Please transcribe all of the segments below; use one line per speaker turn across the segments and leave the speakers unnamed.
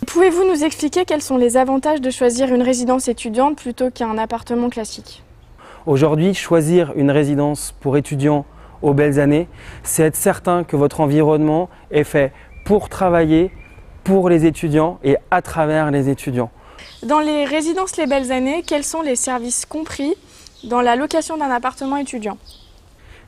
Pouvez-vous nous expliquer quels sont les avantages de choisir une résidence étudiante plutôt qu'un appartement classique?
Aujourd'hui, choisir une résidence pour étudiants aux belles années, c'est être certain que votre environnement est fait pour travailler, pour les étudiants et à travers les étudiants.
Dans les résidences Les Belles Années, quels sont les services compris dans la location d'un appartement étudiant?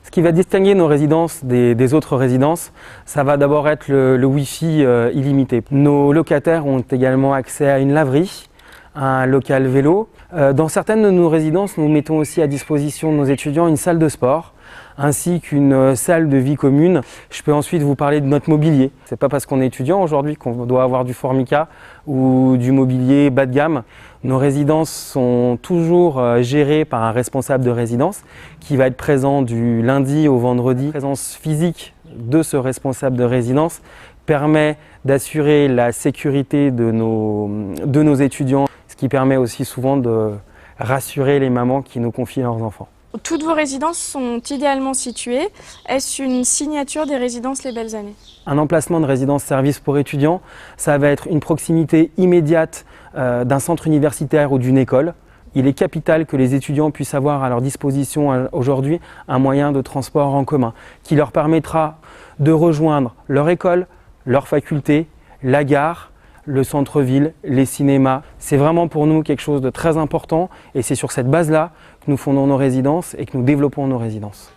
Ce qui va distinguer nos résidences des autres résidences, ça va d'abord être le Wi-Fi illimité. Nos locataires ont également accès à une laverie, à un local vélo. Dans certaines de nos résidences, nous mettons aussi à disposition de nos étudiants une salle de sport, ainsi qu'une salle de vie commune. Je peux ensuite vous parler de notre mobilier. C'est pas parce qu'on est étudiant aujourd'hui qu'on doit avoir du Formica ou du mobilier bas de gamme. Nos résidences sont toujours gérées par un responsable de résidence qui va être présent du lundi au vendredi. La présence physique de ce responsable de résidence permet d'assurer la sécurité de nos étudiants, ce qui permet aussi souvent de rassurer les mamans qui nous confient leurs enfants.
Toutes vos résidences sont idéalement situées. Est-ce une signature des résidences Les Belles Années?
Un emplacement de résidence-service pour étudiants, ça va être une proximité immédiate d'un centre universitaire ou d'une école. Il est capital que les étudiants puissent avoir à leur disposition aujourd'hui un moyen de transport en commun qui leur permettra de rejoindre leur école, leur faculté, la gare, le centre-ville, les cinémas. C'est vraiment pour nous quelque chose de très important et c'est sur cette base-là que nous fondons nos résidences et que nous développons nos résidences.